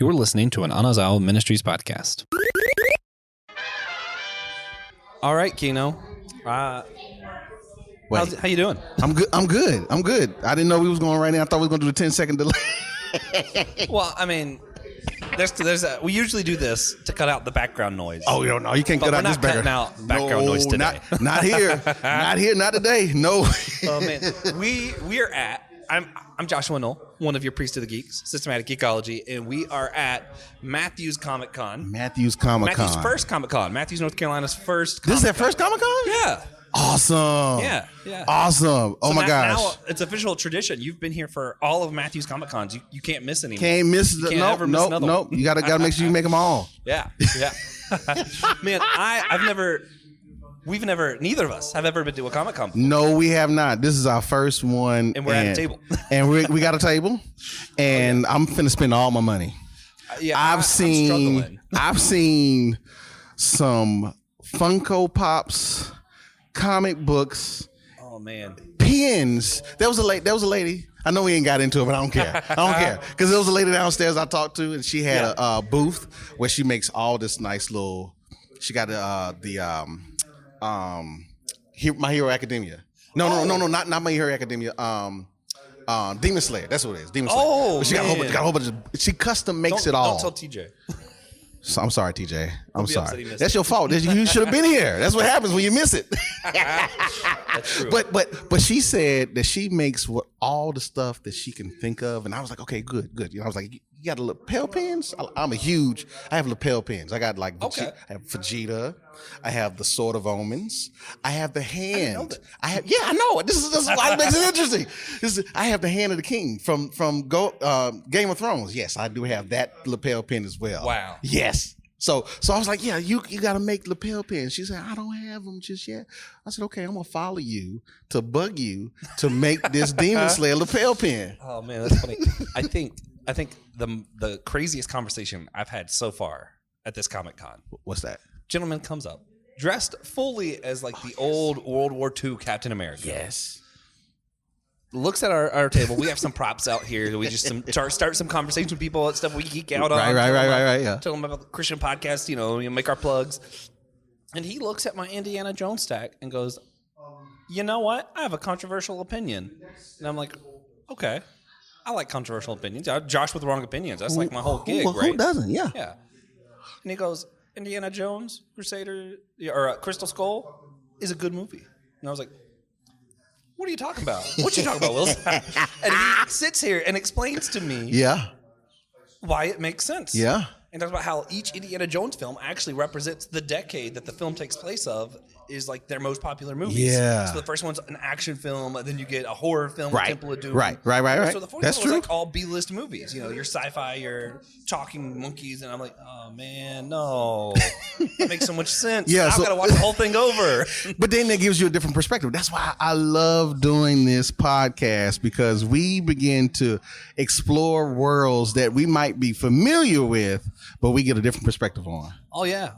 You're listening to an Anazao Ministries podcast. All right, Kino. How you doing? I'm good. I didn't know we was going right now. I thought we was going to do a 10-second delay. Well, I mean, we usually do this to cut out the background noise. Oh, no, you can't cut out this background. Out background noise today. Not here. Not here. Not today. No. Oh man, we are at. I'm Joshua Knoll, one of your priests of the geeks, systematic geekology, and we are at Matthews Comic Con. Matthews first Comic Con. Matthews, North Carolina's first. This is their first Comic Con? Yeah. Awesome. Yeah. Awesome. Oh, my gosh. Now it's official tradition. You've been here for all of Matthews Comic Cons. You can't miss any. Can't miss. No. You gotta make sure you make them all. Yeah. Man, neither of us have ever been to a Comic Con before. No, we have not. This is our first one. And we're at a table. And we got a table. And I'm finna spend all my money. I've seen some Funko Pops, comic books. Oh man. Pins. There was a lady. I know we ain't got into it, but I don't care. Because there was a lady downstairs I talked to, and she had a booth where she makes all this nice little. She got My Hero Academia. No, not My Hero Academia. Demon Slayer. That's what it is. Demon Slayer. Oh, but she got a whole bunch of. She custom makes it all. Don't tell TJ. So, I'm sorry, TJ. I'm sorry. That's your fault. You should have been here. That's what happens when you miss it. That's true. But she said that she makes all the stuff that she can think of, and I was like, okay, good. I was like, you got lapel pins? I have lapel pins. I got I have Vegeta. I have the Sword of Omens. I have the hand. I know. This is why it makes it interesting. I have the Hand of the King from Game of Thrones. Yes, I do have that lapel pin as well. Wow. Yes. So I was like, yeah, you got to make lapel pins. She said, I don't have them just yet. I said, okay, I'm going to follow you to bug you to make this Demon Slayer lapel pin. Oh, man, that's funny. I think the craziest conversation I've had so far at this Comic Con. What's that? Gentleman comes up, dressed fully as like the old World War II Captain America. Yes. Looks at our table. We have some props out here. We just start some conversation with people and stuff we geek out on. Right. Yeah. Tell them about the Christian podcast, make our plugs. And he looks at my Indiana Jones stack and goes, you know what? I have a controversial opinion. And I'm like, okay. I like controversial opinions. Josh with wrong opinions. That's like my whole gig, right? Who doesn't? Yeah. And he goes, Indiana Jones, Crusader, or Crystal Skull is a good movie. And I was like, what are you talking about? What you talking about, Wilson? And he sits here and explains to me why it makes sense. Yeah. And talks about how each Indiana Jones film actually represents the decade that the film takes place of is like their most popular movies. Yeah. So the first one's an action film, and then you get a horror film, Temple of Doom. Right. So the fourth one was like all B-list movies. Your sci-fi, your talking monkeys, and I'm like, oh man, no. That makes so much sense. Yeah, I've got to watch the whole thing over. But then that gives you a different perspective. That's why I love doing this podcast, because we begin to explore worlds that we might be familiar with, but we get a different perspective on. Oh yeah.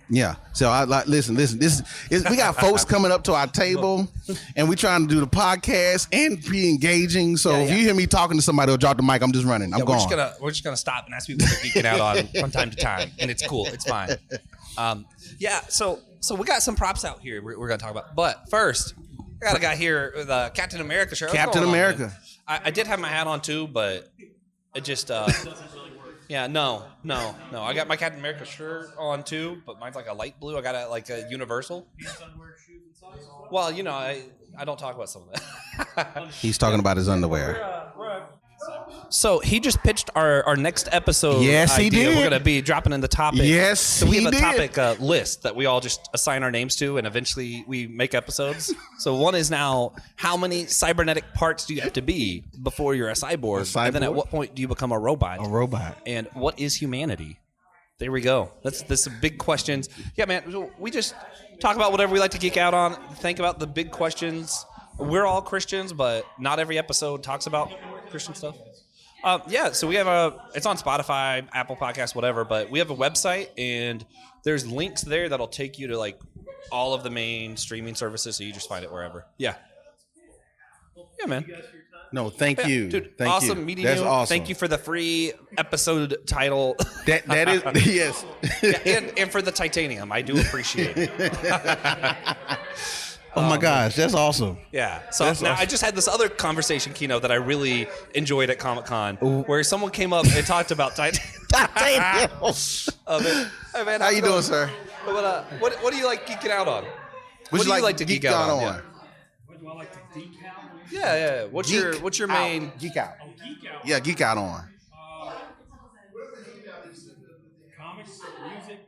Yeah. So I like listen. We got folks coming up to our table, and we trying to do the podcast and be engaging. So if you hear me talking to somebody or drop the mic, I'm just running. I'm gone. We're just gonna stop and ask people to geek it out on from time to time, and it's cool. It's fine. So we got some props out here. We're gonna talk about. But first, I got a guy here with a Captain America shirt. Captain America. I did have my hat on too, but it just. Yeah, no. I got my Captain America shirt on too, but mine's like a light blue. I got a Universal. Well, I don't talk about some of that. He's talking about his underwear. So he just pitched our next episode. Yes, he did. We're going to be dropping in the topic. Yes, so we have a topic list that we all just assign our names to, and eventually we make episodes. So one is now, how many cybernetic parts do you have to be before you're a cyborg? And then at what point do you become a robot? A robot. And what is humanity? There we go. That's some big questions. Yeah, man. So we just talk about whatever we like to geek out on. Think about the big questions. We're all Christians, but not every episode talks about Christian stuff. So we have it's on Spotify, Apple Podcasts, whatever, but we have a website, and there's links there that'll take you to like all of the main streaming services, so you just find it wherever. Yeah, man. No, thank you, dude. thank Awesome you. meeting That's you. awesome. Thank you for the free episode title. That is yes. and for the titanium. I do appreciate it. Oh my gosh, that's awesome. Yeah. So That's now awesome. I just had this other conversation keynote that I really enjoyed at Comic-Con where someone came up and talked about titanium. Hey, man, How you doing, sir? What do you like geeking out on? What do you like to geek out on? Yeah. What do I like to geek out? Yeah. What's your main geek out? Oh, geek out. Yeah, geek out on. Comics, music.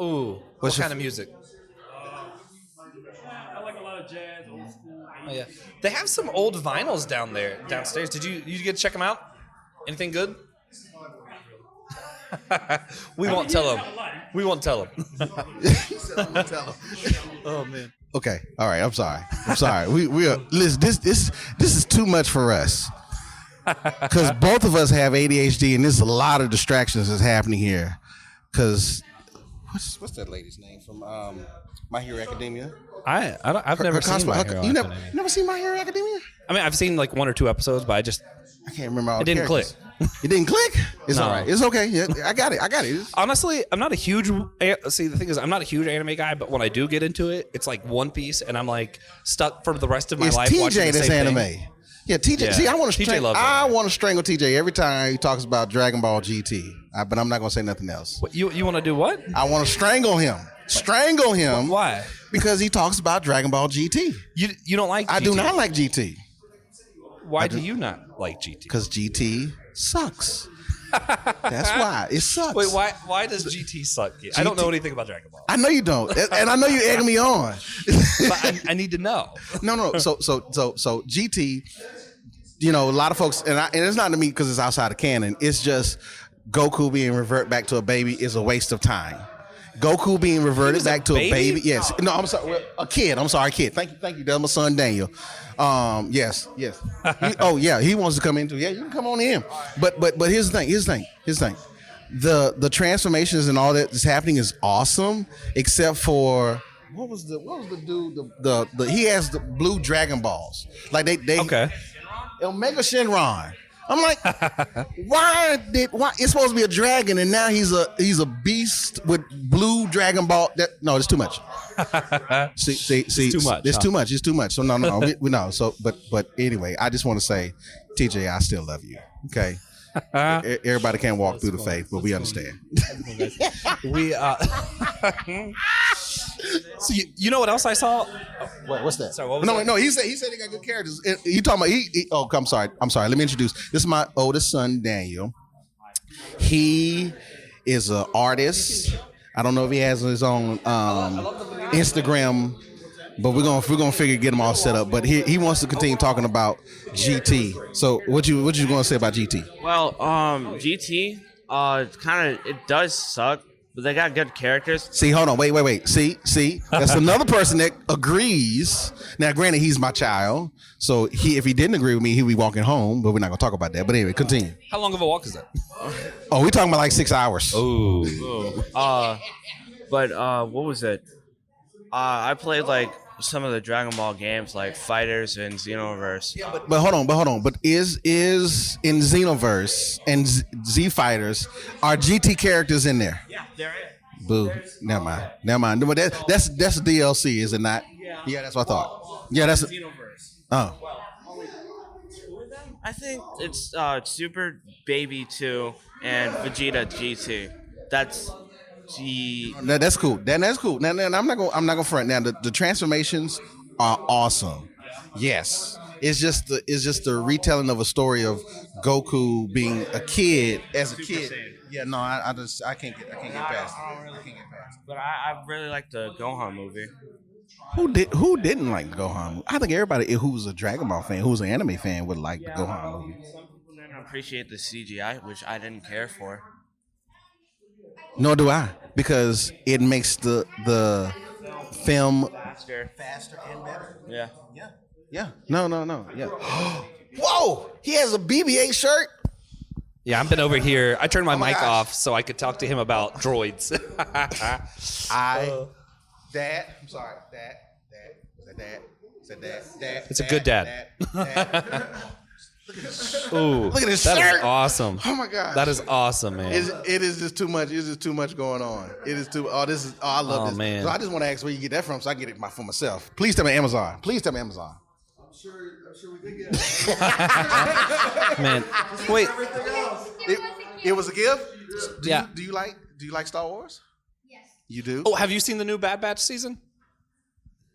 Ooh, what kind of music? I like a lot of jazz, old school. Oh, yeah. They have some old vinyls downstairs. Did you get to check them out? Anything good? We won't tell them. We won't tell them. Oh man. Okay. All right. I'm sorry. We are. Listen. This is too much for us. Because both of us have ADHD, and there's a lot of distractions that's happening here. Because what's that lady's name from My Hero Academia? I've never seen My Hero You Academia. never seen My Hero Academia? I mean, I've seen like 1 or 2 episodes, but I can't remember all it the didn't characters. click. It didn't click? It's No. all right. It's okay. Yeah, I got it. Honestly, I'm not a huge. See, the thing is, I'm not a huge anime guy, but when I do get into it, it's like One Piece, and I'm like stuck for the rest of my It's life watching TJ the that's same anime. thing. Yeah, TJ. Yeah. See, I want to TJ loves strangle TJ every time he talks about Dragon Ball GT. But I'm not going to say nothing else. What, you want to do what? I want to strangle him. Why? Because he talks about Dragon Ball GT. You don't like? GT. I do not like GT Why do you not like GT? because GT sucks. That's why it sucks. Wait, why does GT suck? I don't know anything about Dragon Ball. I know you don't, and I know you're egging me on. But I need to know. No. So GT, a lot of folks, and it's not to me because it's outside of canon. It's just Goku being revert back to a baby is a waste of time. Goku being reverted back to a baby. Yes. No, I'm sorry. A kid. I'm sorry, kid. Thank you. That's my son Daniel. Yes. He wants to come into. Yeah, you can come on in. But here's the thing. The transformations and all that is happening is awesome, except for what was the dude? The he has the blue Dragon Balls. Like they Okay. Omega Shenron. I'm like, why it's supposed to be a dragon and now he's a beast with blue Dragon Ball. It's too much. See, It's too much. It's too much. It's too much. So no, we no. So but anyway, I just want to say, TJ, I still love you. Okay. Everybody can't walk through the faith, but we understand. We so you know what else I saw? Wait, what's that? Sorry, what was that? No. He said he got good characters. You talking about I'm sorry. Let me introduce. This is my oldest son, Daniel. He is an artist. I don't know if he has his own Instagram, but we're gonna get him all set up. But he wants to continue talking about GT. So what you gonna say about GT? Well, GT, it does suck, but they got good characters. See, hold on, wait. See, that's another person that agrees. Now, granted, he's my child, so if he didn't agree with me, he'd be walking home. But we're not gonna talk about that. But anyway, continue. How long of a walk is that? Oh, we're talking about like 6 hours. Oh. But what was it? I played like some of the Dragon Ball games, like Fighters and Xenoverse. But hold on. But is in Xenoverse and Z Fighters are GT characters in there? Yeah, there is. Boo. Never mind. But that's a DLC, is it not? Yeah, that's what I thought. Yeah, that's. Xenoverse. Oh. I think it's Super Baby 2 and Vegeta GT. That's G. That's cool. That's cool. Now I'm not gonna front. Now the transformations are awesome. Yes. It's just the retelling of a story of Goku being a kid as a kid. Yeah, no, I can't get past it. But I really like the Gohan movie. Who didn't like the Gohan movie? I think everybody who was a Dragon Ball fan, who was an anime fan, would like the Gohan movie. Some people didn't appreciate the CGI, which I didn't care for. Nor do I, because it makes the film Faster and better. Yeah. Yeah. No. Yeah. Whoa! He has a BB-8 shirt. Yeah, I've been over here. I turned my mic off so I could talk to him about droids. Dad. I'm sorry. Dad. Is that Dad? It's a good dad. Ooh, Look at this that shirt. is awesome. Oh my God. That is awesome, man. It is just too much. It's just too much going on. It is too. Oh, this is. Oh, I love this. Man. So I just want to ask where you get that from, so I get it for myself. Please tell me Amazon. Please tell me Amazon. I'm sure we did get it. Man, wait. It was a gift. Yeah. Do you like Star Wars? Yes. You do. Oh, have you seen the new Bad Batch season?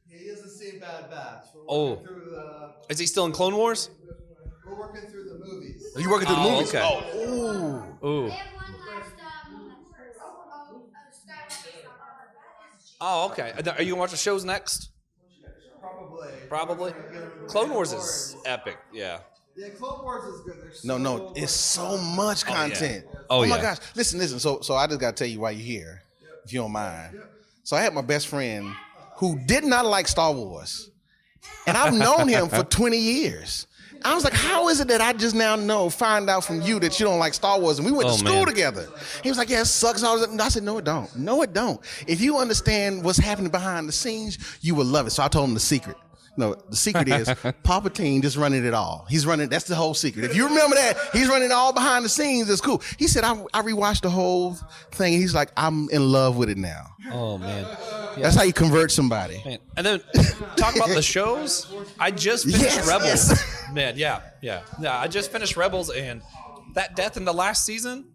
He hasn't seen Bad Batch. Oh. We're working through, Is he still in Clone Wars? we're working through the movies. Are you working through the Oh, movies? okay. Oh. Ooh. They have one last Skywalker. Oh, okay. Are you gonna watch the shows next? Probably. Clone Wars is epic. Yeah. Yeah, Clone Wars is good. There's No, it's so much content. Oh, my yeah. gosh. Listen. So I just gotta tell you why you're here, if you don't mind. So I had my best friend who did not like Star Wars, and I've known him for 20 years. I was like, how is it that I just now find out from you that you don't like Star Wars? And we went to school together. He was like, yeah, it sucks. I said, no, it don't. No, it don't. If you understand what's happening behind the scenes, you will love it. So I told him the secret. No, the secret is Palpatine just running it all. He's running, that's the whole secret. If you remember that, he's running all behind the scenes. It's cool. He said, I rewatched the whole thing. He's like, I'm in love with it now. Oh man. That's how you convert somebody. Man. And then talk about the shows. I just finished Rebels. Yes. Man, yeah. I just finished Rebels, and that death in the last season.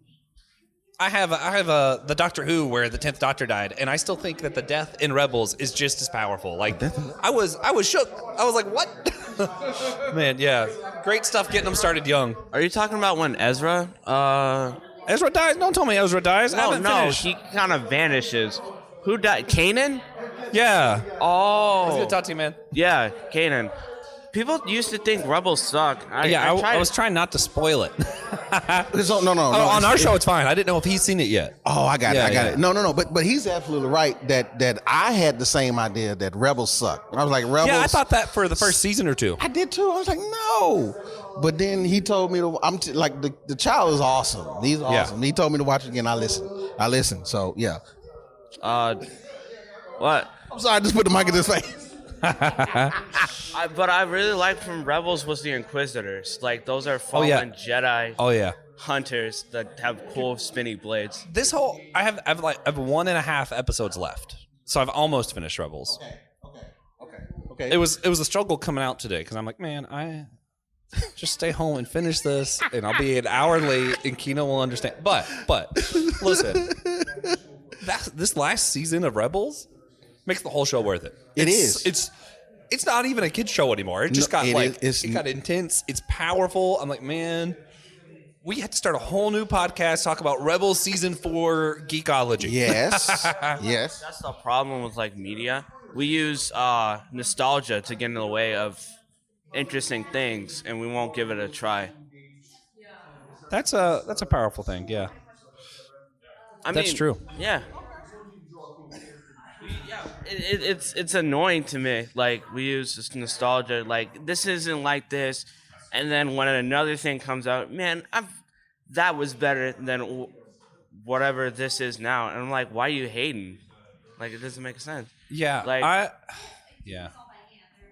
I have the Doctor Who where the 10th Doctor died, and I still think that the death in Rebels is just as powerful. Like I was shook. I was like, what? Man, yeah, great stuff getting them started young. Are you talking about when Ezra? Ezra dies? Don't tell me Ezra dies. I haven't finished. He kind of vanishes. Who died? Kanan? Yeah. Oh, I was gonna talk to you, man. yeah, Kanan. People used to think Rebels suck. I was trying not to spoil it. No. On our show, it's fine. I didn't know if he's seen it yet. Oh, I got Yeah, it. No. But he's absolutely right that I had the same idea that Rebels suck. I was like, Rebels. Yeah, I thought that for the first season or two. I did too. I was like, no. But then he told me to. Like the child is awesome. He's awesome. He told me to watch it again. I listened. So yeah. What? I'm sorry. I just put the mic in his face. But I really liked from Rebels was the Inquisitors. Like those are fallen Jedi Oh yeah. hunters that have cool spinny blades. This whole I have 1.5 episodes left, so I've almost finished Rebels. Okay. It was a struggle coming out today because I'm like, man, I just stay home and finish this, and I'll be an hour late, and Kino will understand. But listen, this last season of Rebels makes the whole show worth it. It's not even a kid's show anymore. It just got it got intense. It's powerful. I'm like, man, we had to start a whole new podcast talk about Rebels season 4 geekology. Yes. Yes. That's the problem with like media. We use nostalgia to get in the way of interesting things, and we won't give it a try. That's a powerful thing. Yeah, that's true. Yeah. It's annoying to me. Like we use this nostalgia. Like this isn't like this, and then when another thing comes out, man, that was better than whatever this is now. And I'm like, why are you hating? Like it doesn't make sense. Yeah, Like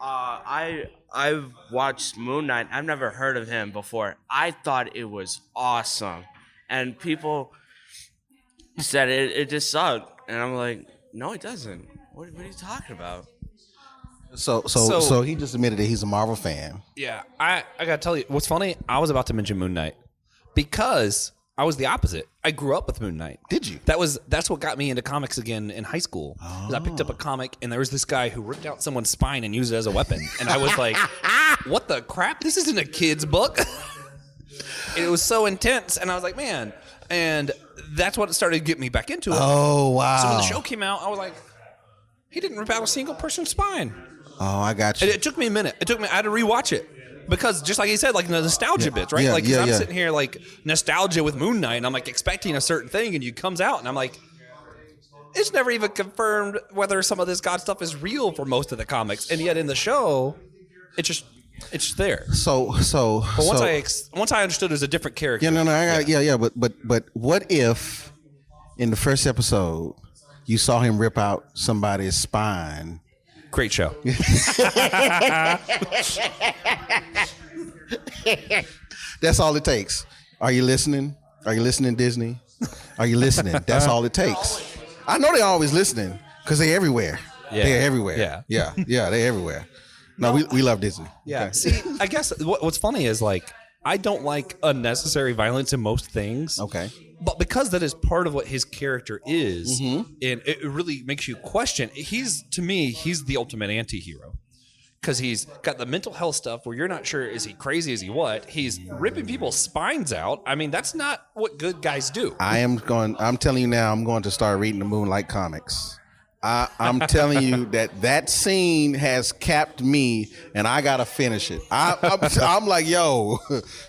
I've watched Moon Knight. I've never heard of him before. I thought it was awesome, and people said it just sucked, and I'm like, no, it doesn't. What are you talking about? So he just admitted that he's a Marvel fan. Yeah, I gotta tell you, what's funny? I was about to mention Moon Knight because I was the opposite. I grew up with Moon Knight. Did you? That's what got me into comics again in high school. 'Cause I picked up a comic and there was this guy who ripped out someone's spine and used it as a weapon, and I was like, "What the crap? This isn't a kid's book." And it was so intense, and I was like, "Man!" And that's what started to get me back into it. Oh wow! So when the show came out, I was like, "He didn't rip out a single person's spine." Oh, I got you. It took me a minute. I had to rewatch it. Because just like you said, like the nostalgia bits, right? Like, 'cause I'm sitting here like nostalgia with Moon Knight, and I'm like expecting a certain thing, and it comes out, and I'm like, it's never even confirmed whether some of this God stuff is real for most of the comics, and yet in the show, it's just there. But once I understood, there's a different character. But what if in the first episode you saw him rip out somebody's spine, Great show. That's all it takes. Are you listening? Are you listening, Disney? Are you listening? That's all it takes. I know they're always listening because they're everywhere. Yeah. They're everywhere. Yeah. Yeah, they're everywhere. No, we love Disney. Yeah. Okay. See, I guess what's funny is like I don't like unnecessary violence in most things. Okay. But because that is part of what his character is, and it really makes you question. To me, he's the ultimate anti-hero. Because he's got the mental health stuff where you're not sure, is he crazy, is he what? He's ripping people's spines out. I mean, that's not what good guys do. I'm telling you now, I'm going to start reading the Moonlight comics. I'm telling you that scene has capped me, and I gotta finish it. I'm like, yo.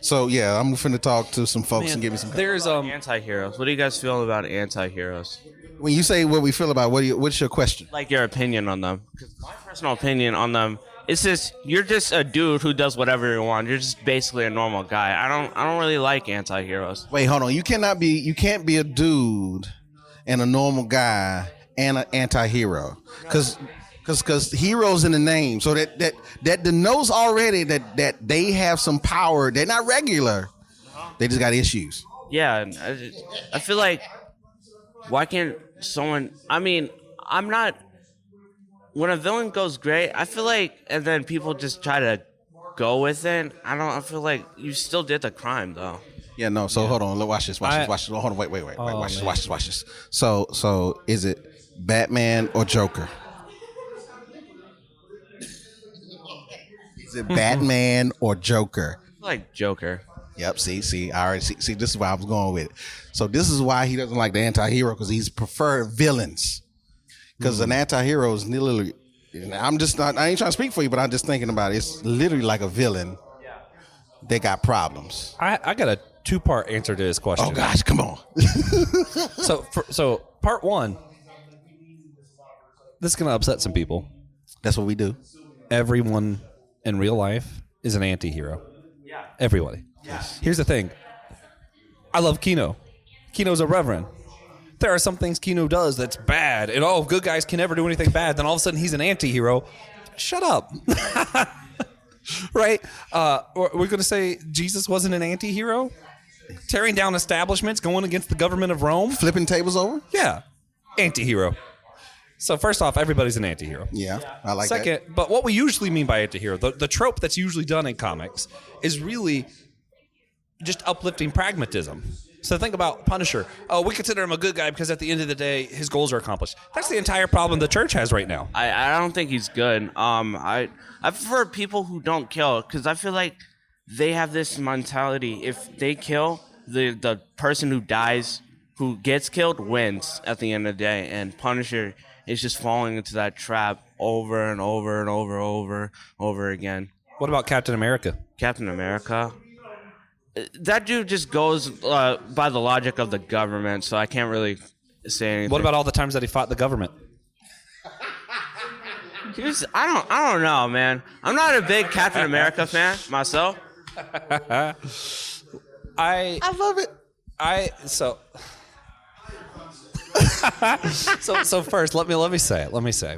So yeah, I'm finna talk to some folks and give me some. There's Anti-heroes. What do you guys feel about anti-heroes? When you say what we feel about, what's your question? Like your opinion on them? Because my personal opinion on them is just you're just a dude who does whatever you want. You're just basically a normal guy. I don't really like anti-heroes. Wait, hold on. You can't be a dude and a normal guy and an anti-hero, because heroes in the name, so that denotes already that they have some power. They're not regular. They just got issues. Yeah, and I feel like why can't someone? I mean, I'm not. When a villain goes great, I feel like, and then people just try to go with it. I feel like you still did the crime though. Yeah, no. So hold on. Watch this. Watch this. Hold on. Wait. Watch this. So is it Batman or Joker? Is it Batman or Joker? I feel like Joker. Yep. See. I already see. This is why I was going with it. So this is why he doesn't like the anti-hero, because he's preferred villains. Because an anti-hero is literally, I ain't trying to speak for you, but I'm just thinking about it. It's literally like a villain. Yeah. They got problems. I got a 2-part answer to this question. Oh gosh, come on. So part one, this is gonna upset some people. That's what we do. Everyone in real life is an anti-hero. Yeah. Everybody. Yes. Here's the thing. I love Kino. Kino's a reverend. There are some things Kino does that's bad, and good guys can never do anything bad. Then all of a sudden he's an anti-hero. Shut up. Right? We're going to say Jesus wasn't an anti-hero? Tearing down establishments, going against the government of Rome? Flipping tables over? Yeah. Anti-hero. So first off, everybody's an anti-hero. Yeah, I like that. Second, but what we usually mean by anti-hero, the trope that's usually done in comics is really just uplifting pragmatism. So think about Punisher. Oh, we consider him a good guy because at the end of the day, his goals are accomplished. That's the entire problem the church has right now. I don't think he's good. I prefer people who don't kill, because I feel like they have this mentality. If they kill, the person who dies, who gets killed, wins at the end of the day. And Punisher is just falling into that trap over and over and over again. What about Captain America? Captain America? That dude just goes by the logic of the government, so I can't really say anything. What about all the times that he fought the government? I don't know, man. I'm not a big Captain America fan myself. I love it. So first, let me say,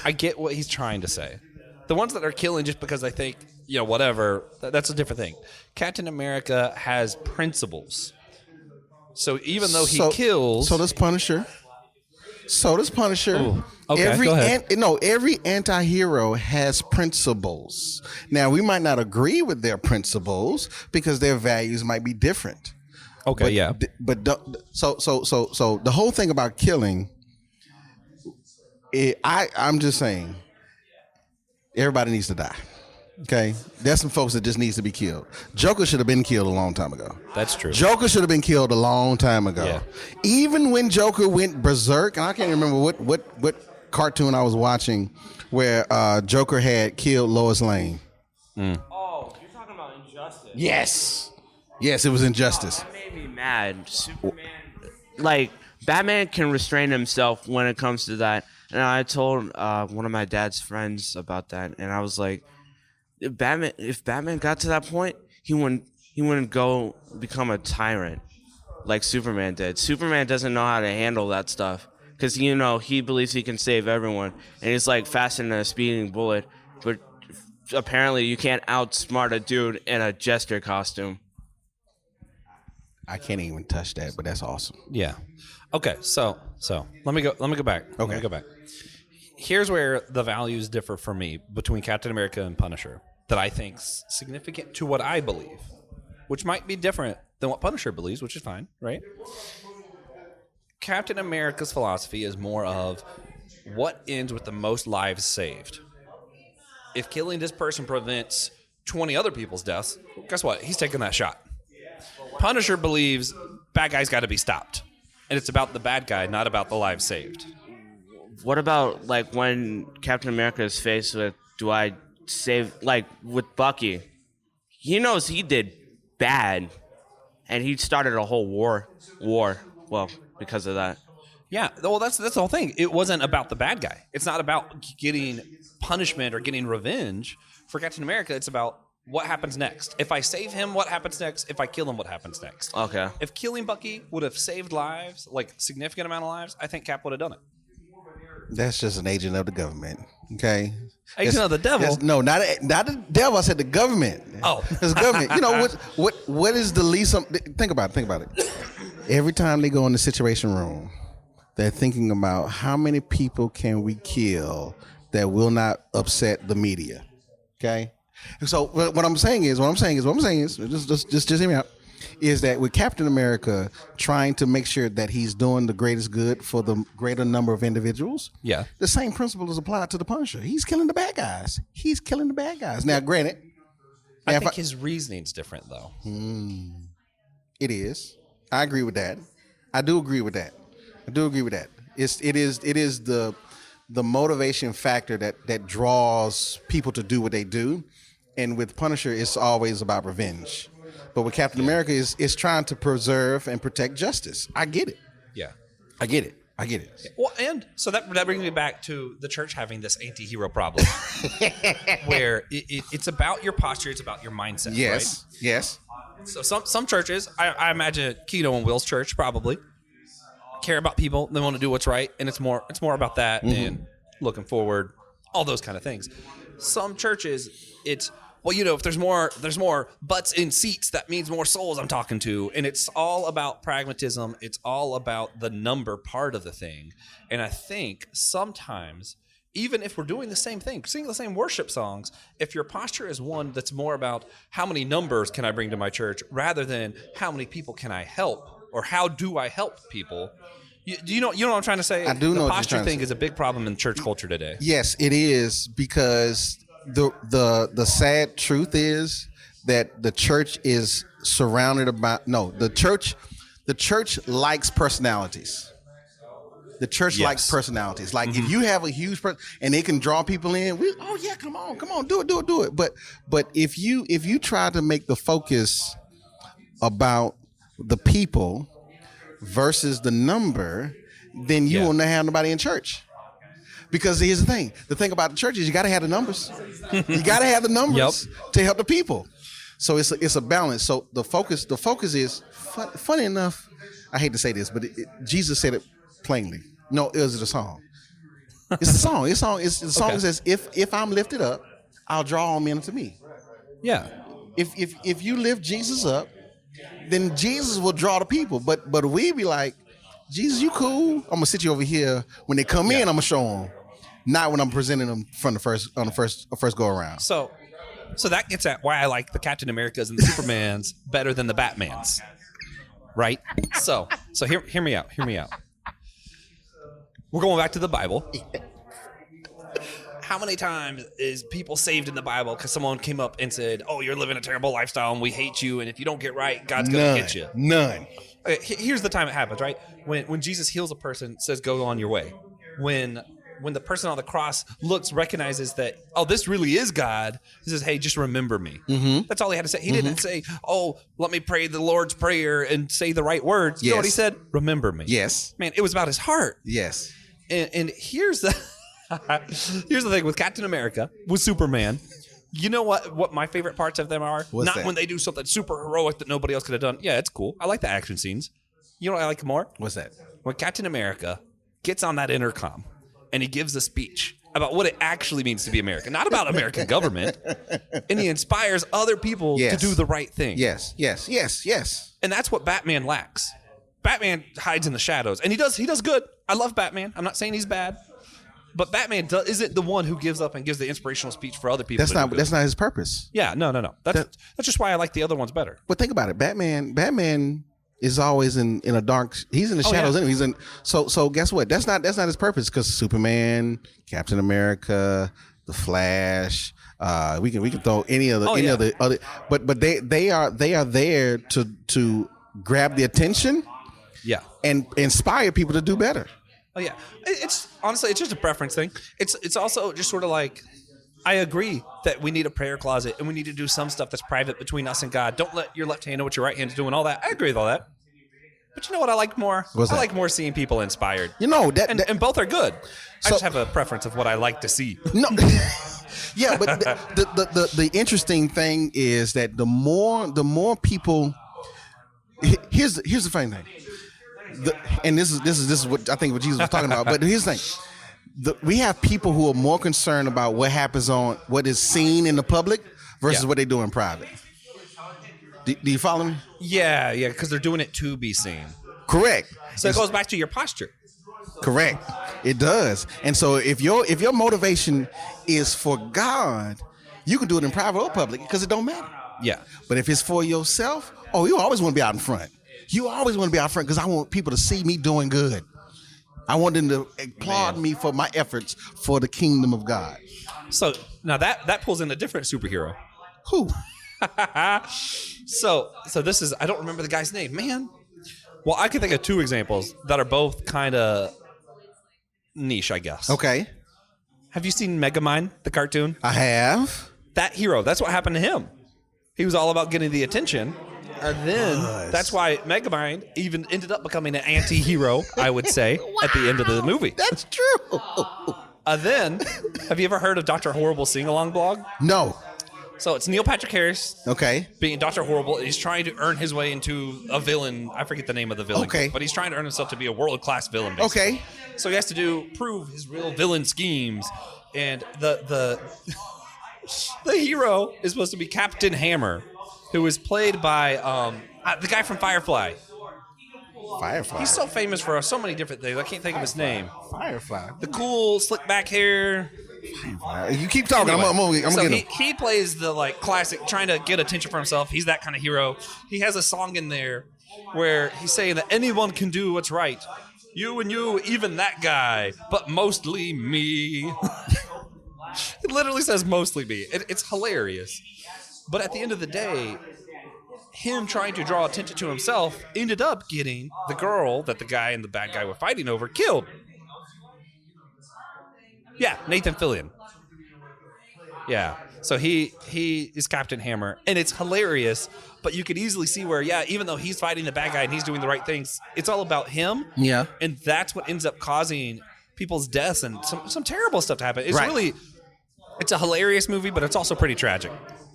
I get what he's trying to say. The ones that are killing just because they think, whatever, that's a different thing. Captain America has principles. So even though he kills... So does Punisher. Ooh. Okay, go ahead. Every anti-hero has principles. Now, we might not agree with their principles because their values might be different. Okay, yeah. So the whole thing about killing, I'm just saying, everybody needs to die. Okay, there's some folks that just needs to be killed. Joker should have been killed a long time ago. That's true. Joker should have been killed a long time ago. Yeah. Even when Joker went berserk, and I can't remember what cartoon I was watching where Joker had killed Lois Lane. Oh, you're talking about Injustice. Yes, it was Injustice. That made me mad. Superman, Batman can restrain himself when it comes to that. And I told one of my dad's friends about that, and I was like, if Batman got to that point, he wouldn't go become a tyrant like Superman did. Superman doesn't know how to handle that stuff because he believes he can save everyone, and he's like faster than a speeding bullet. But apparently, you can't outsmart a dude in a jester costume. I can't even touch that, but that's awesome. Yeah. Okay. So let me go back. Let me go back. Here's where the values differ for me between Captain America and Punisher that I think's significant to what I believe, which might be different than what Punisher believes, which is fine, right? Captain America's philosophy is more of what ends with the most lives saved. If killing this person prevents 20 other people's deaths, guess what? He's taking that shot. Punisher believes bad guys got to be stopped. And it's about the bad guy, not about the lives saved. What about like when Captain America is faced with, do I save, like with Bucky? He knows he did bad, and he started a whole war. Well, because of that. Yeah, well, that's the whole thing. It wasn't about the bad guy. It's not about getting punishment or getting revenge. For Captain America, it's about what happens next. If I save him, what happens next? If I kill him, what happens next? Okay. If killing Bucky would have saved lives, like significant amount of lives, I think Cap would have done it. That's just an agent of the government. Okay. Agent of the devil? No, not the devil. I said the government. Oh. It's the government. You know what is the least? Think about it. Every time they go in the situation room, they're thinking about how many people can we kill that will not upset the media. Okay. So what I'm saying is, just hear me out, is that with Captain America trying to make sure that he's doing the greatest good for the greater number of individuals, Yeah. the same principle is applied to the Punisher. He's killing the bad guys. Now, granted, I think his reasoning's different, though. it is. I agree with that. I do agree with that. It is the motivation factor that draws people to do what they do. And with Punisher, it's always about revenge. But with Captain America, is trying to preserve and protect justice. I get it. Yeah. I get it. Well, and so that brings me back to the church having this anti-hero problem, where it's about your posture, it's about your mindset. Yes. Right? Yes. So some churches, I imagine Keto and Will's church probably care about people. They want to do what's right, and it's more about that and looking forward, all those kind of things. Some churches, it's if there's more butts in seats, that means more souls I'm talking to. And it's all about pragmatism. It's all about the number part of the thing. And I think sometimes, even if we're doing the same thing, singing the same worship songs, if your posture is one that's more about how many numbers can I bring to my church rather than how many people can I help or how do I help people, you know what I'm trying to say? I do know the what you're posture trying to thing say. is a big problem in church culture today. Yes, it is, because the sad truth is that the church is surrounded about the church likes personalities. The church likes personalities. Like if you have a huge person and they can draw people in, come on, do it. But if you try to make the focus about the people versus the number, then you will not have nobody in church. Because here's the thing. The thing about the church is you got to have the numbers. You got to have the numbers to help the people. So it's a balance. So the focus is, funny enough, I hate to say this, but Jesus said it plainly. No, it was a song. It's a song. The song says, if I'm lifted up, I'll draw all men unto me. Yeah. If you lift Jesus up, then Jesus will draw the people. But we be like, Jesus, you cool? I'm gonna sit you over here. When they come in, I'm gonna show them. Not when I'm presenting them on the first go around. So that gets at why I like the Captain Americas and the Supermans better than the Batmans, right? So hear me out. We're going back to the Bible. How many times is people saved in the Bible because someone came up and said, "Oh, you're living a terrible lifestyle, and we hate you, and if you don't get right, God's gonna hit you." None. Okay, here's the time it happens, right? When Jesus heals a person, says, "Go on your way." When the person on the cross recognizes that, oh, this really is God, he says, "Hey, just remember me." Mm-hmm. That's all he had to say. He didn't say, "Oh, let me pray the Lord's Prayer and say the right words." You know what he said? Remember me. Yes. Man, it was about his heart. Yes. And here's the here's the thing with Captain America, with Superman. You know what my favorite parts of them are? What's Not that? when they do something super heroic that nobody else could have done. Yeah, it's cool. I like the action scenes. You know what I like more? What's that? When Captain America gets on that intercom and he gives a speech about what it actually means to be American, not about American government, and he inspires other people to do the right thing. Yes. And that's what Batman lacks. Batman hides in the shadows, and he does good. I love Batman. I'm not saying he's bad, but Batman isn't the one who gives up and gives the inspirational speech for other people. That's not his purpose. Yeah, no. That's just why I like the other ones better. But think about it. Batman is always in a dark. He's in the shadows. Anyway. He's in. So guess what? That's not his purpose. Because Superman, Captain America, the Flash. We can throw any other. But they are there to grab the attention. Yeah. And inspire people to do better. Oh yeah. It's honestly, it's just a preference thing. It's also just sort of like, I agree that we need a prayer closet and we need to do some stuff that's private between us and God. Don't let your left hand know what your right hand is doing. All that. I agree with all that. But you know what I like more? I like more seeing people inspired. You know and both are good. I just have a preference of what I like to see. No. Yeah, but the interesting thing is that the more people. Here's the funny thing. And this is what I think what Jesus was talking about. But here's the thing: we have people who are more concerned about what happens on what is seen in the public versus what they do in private. Do you follow me? Yeah, because they're doing it to be seen. Correct. So it goes back to your posture. Correct. It does. And so if your motivation is for God, you can do it in private or public because it don't matter. Yeah. But if it's for yourself, you always want to be out in front. You always want to be out front because I want people to see me doing good. I want them to applaud me for my efforts for the kingdom of God. So now that pulls in a different superhero. Who? So this is, I don't remember the guy's name, man. Well, I can think of two examples that are both kind of niche, I guess. Okay. Have you seen Megamind, the cartoon? I have. That hero, that's what happened to him. He was all about getting the attention. And then that's why Megamind even ended up becoming an anti-hero, I would say, at the end of the movie. That's true. Then, have you ever heard of Dr. Horrible sing-along blog? No. So it's Neil Patrick Harris. Okay. Being Dr. Horrible. He's trying to earn his way into a villain. I forget the name of the villain. Okay. But he's trying to earn himself to be a world-class villain, basically. Okay. So he has to prove his real villain schemes. And the hero is supposed to be Captain Hammer, who is played by the guy from Firefly. Firefly. He's so famous for so many different things. I can't think of his name. Firefly. The cool, slick back hair. You keep talking. Anyway, I'm gonna so get him. he plays the classic, trying to get attention for himself. He's that kind of hero. He has a song in there where he's saying that anyone can do what's right. You and you, even that guy, but mostly me. It literally says mostly me. It's hilarious. But at the end of the day, him trying to draw attention to himself ended up getting the girl that the guy and the bad guy were fighting over killed. Yeah, Nathan Fillion. Yeah. So he is Captain Hammer, and it's hilarious, but you could easily see where, even though he's fighting the bad guy and he's doing the right things, it's all about him. Yeah. And that's what ends up causing people's deaths and some terrible stuff to happen. It's Right. it's a hilarious movie, but it's also pretty tragic.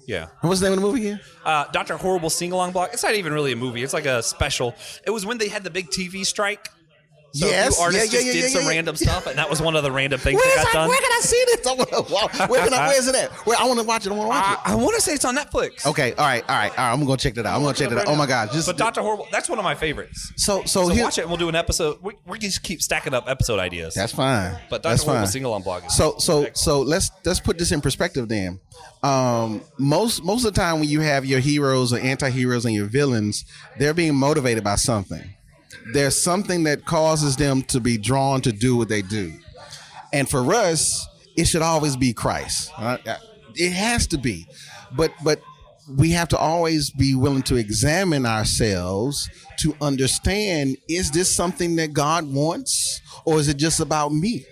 Yeah. And what's the name of the movie again? Dr. Horrible sing-along blog. It's not even really a movie. It's like a special. It was when they had the big TV strike. So a few artists just did some random stuff, and that was one of the random things that got done. Where can I see this? Where is it at? I want to watch it. I want to say it's on Netflix. Okay, all right. I'm gonna check that out. Oh my God! But Dr. Horrible, that's one of my favorites. So watch it, and we'll do an episode. We just keep stacking up episode ideas. That's fine. But Dr. Horrible sing-along blog is So let's put this in perspective then. Most of the time when you have your heroes or anti-heroes and your villains, they're being motivated by something. There's something that causes them to be drawn to do what they do. And for us, it should always be Christ. It has to be. But we have to always be willing to examine ourselves to understand, is this something that God wants, or is it just about me?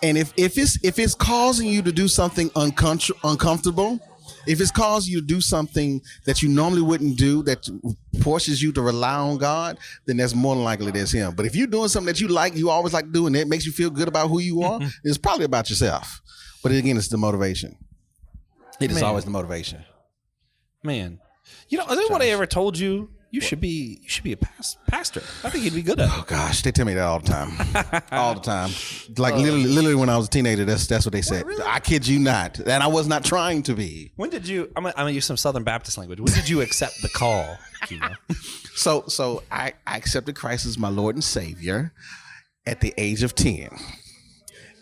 And if it's causing you to do something uncomfortable, if it's causing you to do something that you normally wouldn't do, that forces you to rely on God, then that's more than likely that's him. But if you're doing something that you always like doing, it makes you feel good about who you are, it's probably about yourself. But again, it's the motivation. It is always the motivation. Man. You know, is what I ever told you You should be a pastor. I think you'd be good at it. Oh gosh, they tell me that all the time, all the time. Like literally, when I was a teenager, that's what they said. Really? I kid you not, and I was not trying to be. When did you? I'm gonna use some Southern Baptist language. When did you accept the call, Kino? So I accepted Christ as my Lord and Savior at the age of 10.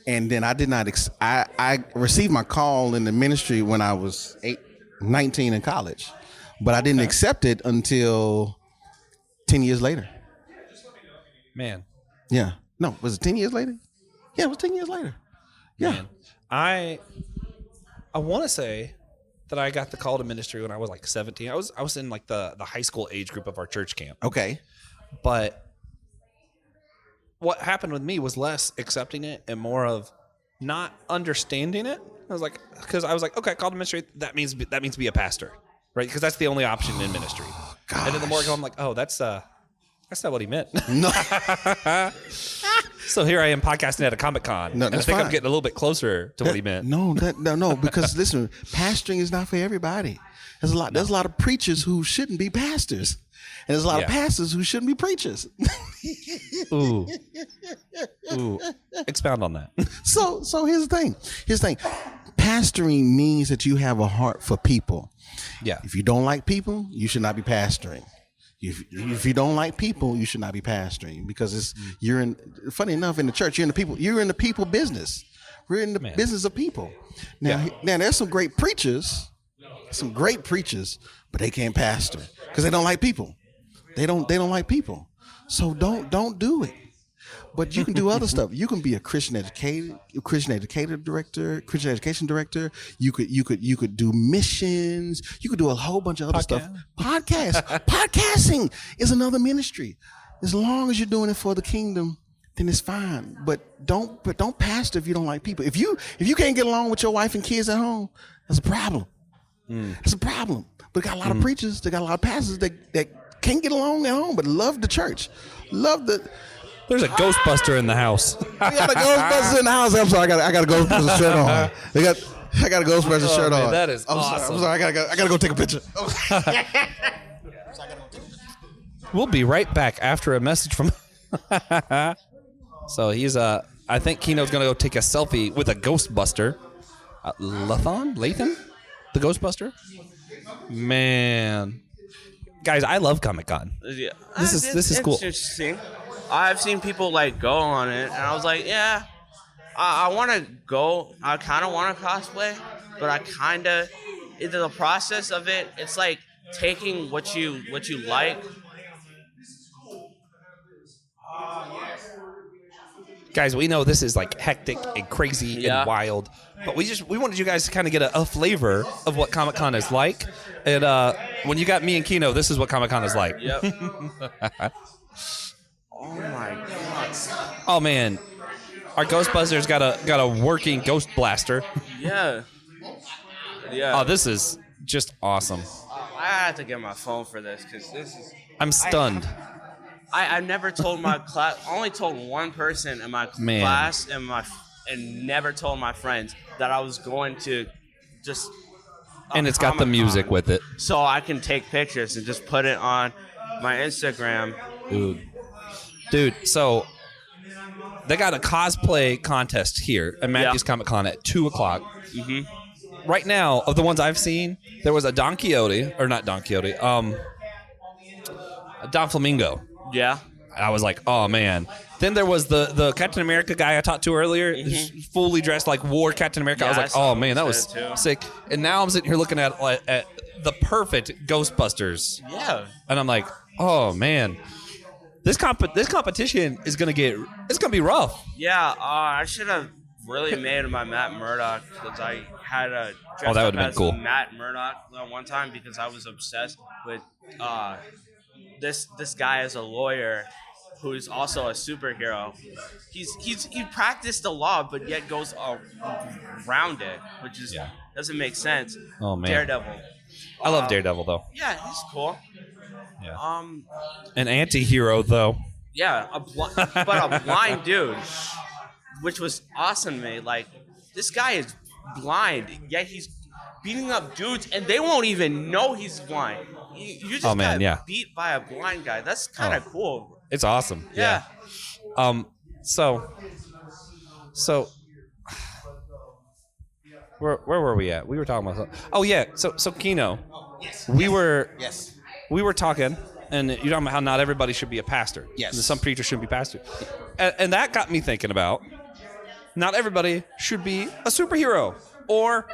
And then I did not. I received my call in the ministry when I was 19 in college, but I didn't accept it until 10 years later. Man, Yeah. No, was it 10 years later? Yeah, it was 10 years later. Yeah. man. I want to say that I got the call to ministry when I was like 17. I was in like the high school age group of our church camp. Okay. But what happened with me was less accepting it and more of not understanding it. I was like, okay, called to ministry. That means be a pastor, right? Because that's the only option in ministry. And then the more I go, I'm like, oh, that's not what he meant. No. So here I am podcasting at a Comic-Con. No, and I that's think I'm fine. getting a little bit closer to what he meant. No, because listen, pastoring is not for everybody. There's a lot of preachers who shouldn't be pastors. And there's a lot of pastors who shouldn't be preachers. Ooh. Expound on that. So here's the thing. Pastoring means that you have a heart for people. Yeah. If you don't like people, you should not be pastoring. If you don't like people, you should not be pastoring because you're in. Funny enough, in the church, you're in the people business. We're in the business of people. Now there's some great preachers, but they can't pastor because they don't like people. They don't like people. So don't do it. But you can do other stuff. You can be a Christian education director. You could do missions. You could do a whole bunch of other stuff. Podcasting is another ministry. As long as you're doing it for the kingdom, then it's fine. But don't pastor if you don't like people. If you can't get along with your wife and kids at home, that's a problem. That's a problem. But got a lot of preachers, they got a lot of pastors that can't get along at home, but love the church, There's a Ghostbuster in the house. We got a Ghostbusters in the house. I'm sorry, I got a Ghostbusters shirt on. I got a Ghostbusters shirt man, on. that is awesome. I'm sorry, I gotta go take a picture. We'll be right back after a message from. So he's I think Kino's gonna go take a selfie with a Ghostbuster. Lathan, the Ghostbuster. Man, guys, I love Comic-Con. Yeah. This is cool. It's interesting. I've seen people like go on it, and I was like, yeah, I want to go. I kind of want to cosplay, but I kind of into the process of it. It's like taking what you like. Guys, we know this is like hectic and crazy and wild, but we wanted you guys to kind of get a flavor of what Comic-Con is like. And when you got me and Kino, this is what Comic-Con is like. Yep. Oh my god. Oh man, our Ghostbusters got a working Ghost Blaster. Yeah. Yeah. Oh, this is just awesome. I had to get my phone for this because this is. I'm stunned. I never told my class. Only told one person in my class and never told my friends that I was going to just. And it's got the music with it. So I can take pictures and just put it on my Instagram. Dude, so they got a cosplay contest here at Matthews Comic-Con at 2:00. Mm-hmm. Right now, of the ones I've seen, there was a Don Flamingo. Yeah. I was like, oh man. Then there was the Captain America guy I talked to earlier, fully dressed like war Captain America. I was like, oh man, that was sick. And now I'm sitting here looking at the perfect Ghostbusters. Yeah. And I'm like, oh man. This competition is gonna be rough. Yeah, I should have really made my Matt Murdock because I had a dress that up would've been as cool. Matt Murdock one time because I was obsessed with this guy as a lawyer who's also a superhero. He practiced the law but yet goes around it, which is doesn't make sense. Oh man, Daredevil. I love Daredevil though. Yeah, he's cool. Yeah. An anti-hero though. Yeah, but a blind dude, which was awesome to me. Like, this guy is blind, yet he's beating up dudes, and they won't even know he's blind. you just Oh, man, got yeah. beat by a blind guy. That's kind of cool. It's awesome. Yeah. So where were we at? We were talking about something. Oh yeah. So Kino, we were talking, and you're talking about how not everybody should be a pastor. Yes. And some preachers shouldn't be pastors, and that got me thinking about not everybody should be a superhero or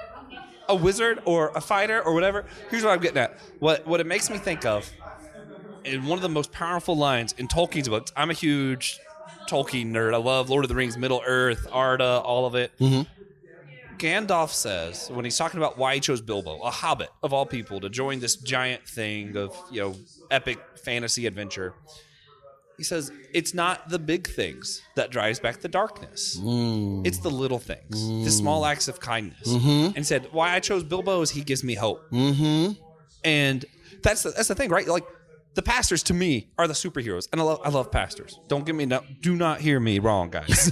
a wizard or a fighter or whatever. Here's what I'm getting at. What it makes me think of, in one of the most powerful lines in Tolkien's books. I'm a huge Tolkien nerd. I love Lord of the Rings, Middle Earth, Arda, all of it. Mm-hmm. Gandalf says, when he's talking about why he chose Bilbo, a hobbit of all people, to join this giant thing of, epic fantasy adventure, he says, it's not the big things that drives back the darkness. It's the little things, the small acts of kindness. And he said, why I chose Bilbo is he gives me hope. And that's the thing, right? Like, the pastors to me are the superheroes, and I love pastors. Do not hear me wrong, guys.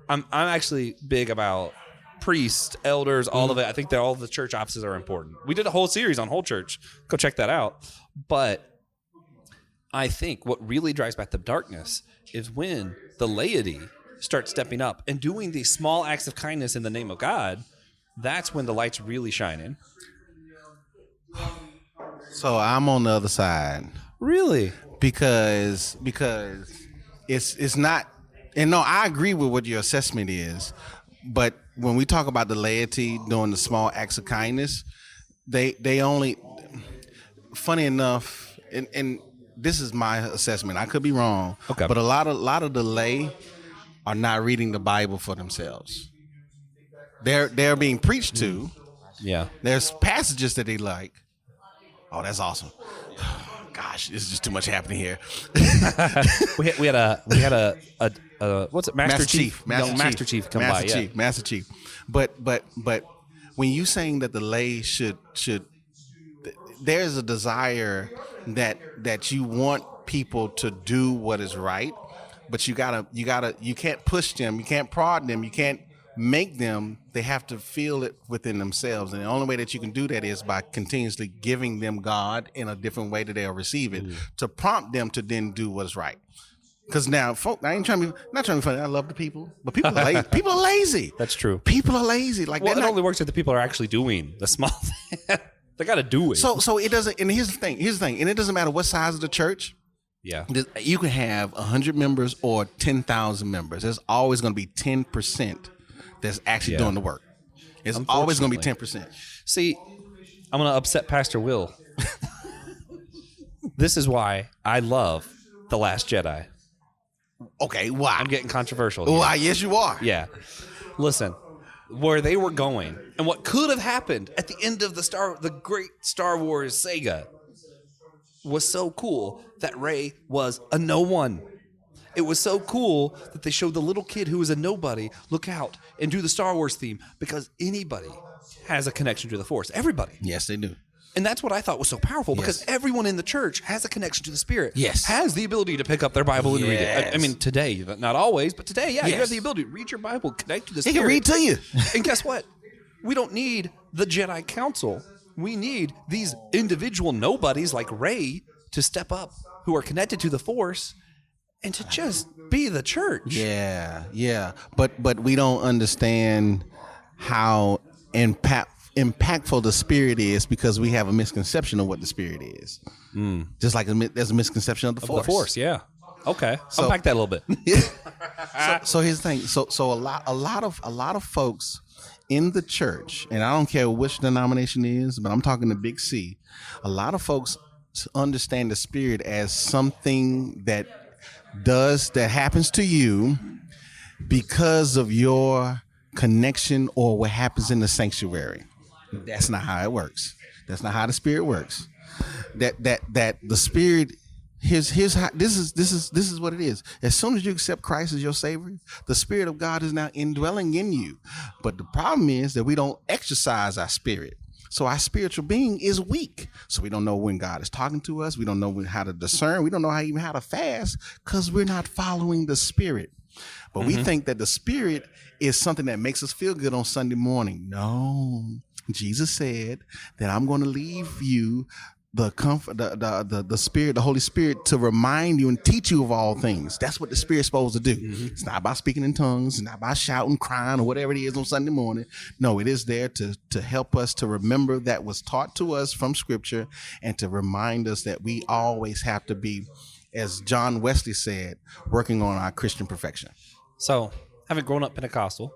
I'm actually big about priests, elders, all of it. I think that all the church offices are important. We did a whole series on whole church. Go check that out. But I think what really drives back the darkness is when the laity starts stepping up and doing these small acts of kindness in the name of God. That's when the light's really shining. So I'm on the other side. Really? Because it's not, and no, I agree with what your assessment is, but when we talk about the laity doing the small acts of kindness, they only, funny enough, and this is my assessment, I could be wrong, okay, but a lot of the lay are not reading the Bible for themselves. They're being preached to. Yeah. There's passages that they like. Oh, that's awesome. Gosh, this is just too much happening here. we had a what's it? Master Chief come by. Master Chief. But when you saying that the lay should, there's a desire that you want people to do what is right, but you can't push them, you can't prod them, you can't make them. They have to feel it within themselves, and the only way that you can do that is by continuously giving them God in a different way that they'll receive it, to prompt them to then do what's right. Because now, folk, not trying to be funny. I love the people, but people are lazy. People are lazy. That's true. People are lazy. Like, well, it only works if the people are actually doing the small thing. They got to do it. So it doesn't. And here's the thing. And it doesn't matter what size of the church. Yeah. You can have 100 members or 10,000 members. There's always going to be 10% that's actually doing the work. It's always going to be 10%. See, I'm going to upset Pastor Will. This is why I love The Last Jedi. Okay, why? I'm getting controversial here. Why? Yes, you are. Yeah. Listen, where they were going and what could have happened at the end of the great Star Wars saga was so cool that Rey was a no one. It was so cool that they showed the little kid who was a nobody look out and do the Star Wars theme, because anybody has a connection to the Force. Everybody. Yes, they do. And that's what I thought was so powerful, because everyone in the church has a connection to the Spirit. Yes. Has the ability to pick up their Bible and read it. I mean, today, not always, but today, you have the ability to read your Bible, connect to the Spirit. He can read to you. And guess what? We don't need the Jedi Council. We need these individual nobodies like Rey to step up, who are connected to the Force, and to just be the church. Yeah. But we don't understand how impactful the Spirit is, because we have a misconception of what the Spirit is. Just like there's a misconception of the Force. The Force, yeah. Okay, unpack that a little bit. So here's the thing. So a lot of folks in the church, and I don't care which denomination it is, but I'm talking the big C. A lot of folks understand the Spirit as something that happens to you because of your connection or what happens in the sanctuary. That's not how it works. That's not how the Spirit works. That the Spirit, here's how this is what it is. As soon as you accept Christ as your Savior, the Spirit of God is now indwelling in you. But the problem is that we don't exercise our spirit. So our spiritual being is weak. So we don't know when God is talking to us. We don't know how to discern. We don't know even how to fast, because we're not following the Spirit. But we think that the Spirit is something that makes us feel good on Sunday morning. No. Jesus said that I'm going to leave you the comfort, the Spirit, the Holy Spirit, to remind you and teach you of all things. That's what the Spirit's supposed to do. It's not about speaking in tongues. It's not about shouting, crying, or whatever it is on Sunday morning. No, it is there to help us to remember that was taught to us from Scripture, and to remind us that we always have to be, as John Wesley said, working on our Christian perfection. So, having grown up Pentecostal,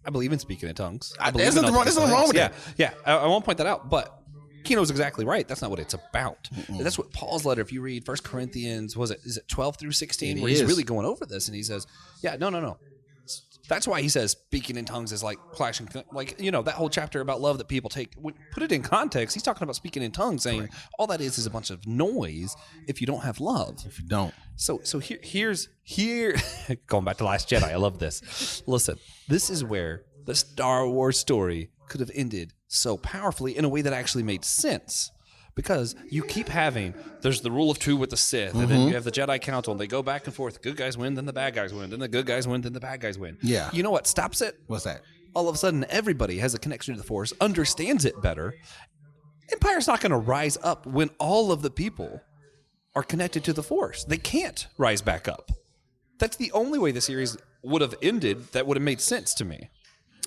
I believe in speaking in tongues. There's nothing wrong with that. Yeah. I won't point that out, but Keno's exactly right. That's not what it's about. That's what Paul's letter, if you read 1 Corinthians, is it 12 through 16, where he's really going over this, and he says, no. That's why he says speaking in tongues is like clashing, like, that whole chapter about love that people take. Put it in context. He's talking about speaking in tongues, saying all that is a bunch of noise if you don't have love. If you don't. So here's going back to Last Jedi. I love this. Listen, this is where the Star Wars story could have ended so powerfully in a way that actually made sense. Because you keep there's the rule of two with the Sith, and then you have the Jedi Council, and they go back and forth. Good guys win, then the bad guys win. Then the good guys win, then the bad guys win. Yeah. You know what stops it? What's that? All of a sudden, everybody has a connection to the Force, understands it better. Empire's not going to rise up when all of the people are connected to the Force. They can't rise back up. That's the only way the series would have ended that would have made sense to me.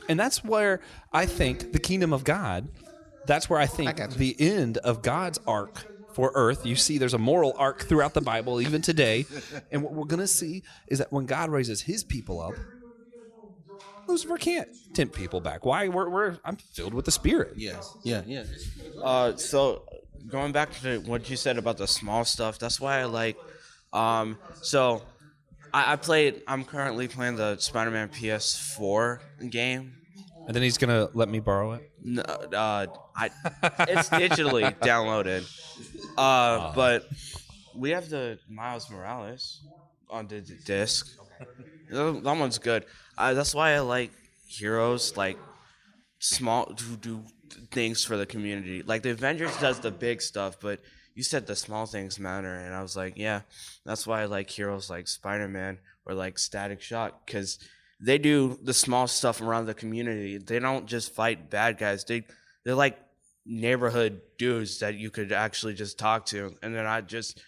And that's where I think the kingdom of God, that's where I think the end of God's arc for Earth, you see there's a moral arc throughout the Bible, even today. And what we're going to see is that when God raises his people up, Lucifer can't tempt people back. Why? I'm filled with the Spirit. Yes. Yeah. So going back to what you said about the small stuff, that's why I like. So I'm currently playing the Spider-Man PS4 game. And then he's gonna let me borrow it. No, it's digitally downloaded. But we have the Miles Morales on the disc. That one's good. That's why I like heroes like small who do things for the community. Like the Avengers does the big stuff, but you said the small things matter, and I was like, yeah, that's why I like heroes like Spider-Man or like Static Shock, because they do the small stuff around the community. They don't just fight bad guys. They're like neighborhood dudes that you could actually just talk to, and they're not just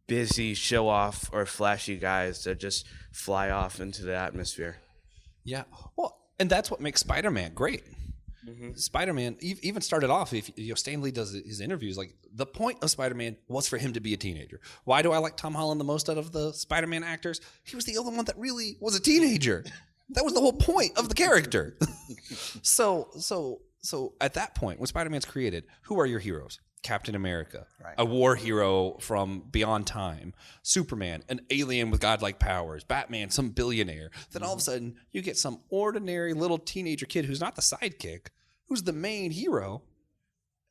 busy show off or flashy guys that just fly off into the atmosphere. Yeah, well, and that's what makes Spider-Man great. Spider-Man even started off, if Stan Lee does his interviews, like the point of Spider-Man was for him to be a teenager. Why do I like Tom Holland the most out of the Spider-Man actors? He was the only one that really was a teenager. That was the whole point of the character. So at that point, when Spider-Man's created, who are your heroes? Captain America, a war hero from beyond time, Superman, an alien with godlike powers, Batman, some billionaire. Then all of a sudden, you get some ordinary little teenager kid who's not the sidekick, who's the main hero.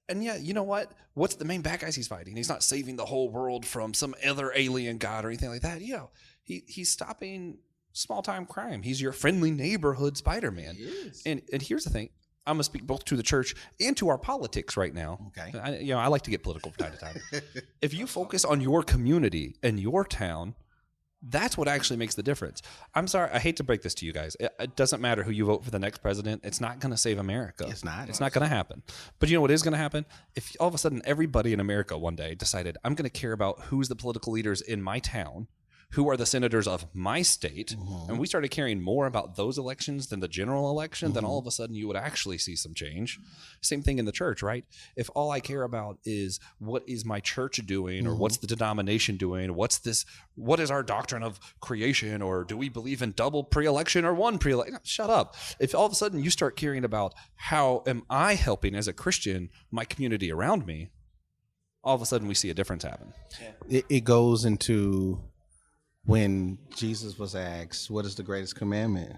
And yeah, you know what? What's the main bad guys he's fighting? He's not saving the whole world from some other alien god or anything like that. He's stopping small-time crime. He's your friendly neighborhood Spider-Man. And here's the thing. I'm going to speak both to the church and to our politics right now. Okay. I like to get political from time to time. If you focus on your community and your town, that's what actually makes the difference. I'm sorry. I hate to break this to you guys. It doesn't matter who you vote for the next president. It's not going to save America. It's not. It's not going to happen. But you know what is going to happen? If all of a sudden everybody in America one day decided, I'm going to care about who's the political leaders in my town, who are the senators of my state, and we started caring more about those elections than the general election, then all of a sudden you would actually see some change. Same thing in the church, right? If all I care about is what is my church doing, or what's the denomination doing, what is our doctrine of creation, or do we believe in double pre-election or one pre-election? Shut up. If all of a sudden you start caring about how am I helping as a Christian my community around me, all of a sudden we see a difference happen. It goes into when Jesus was asked, what is the greatest commandment?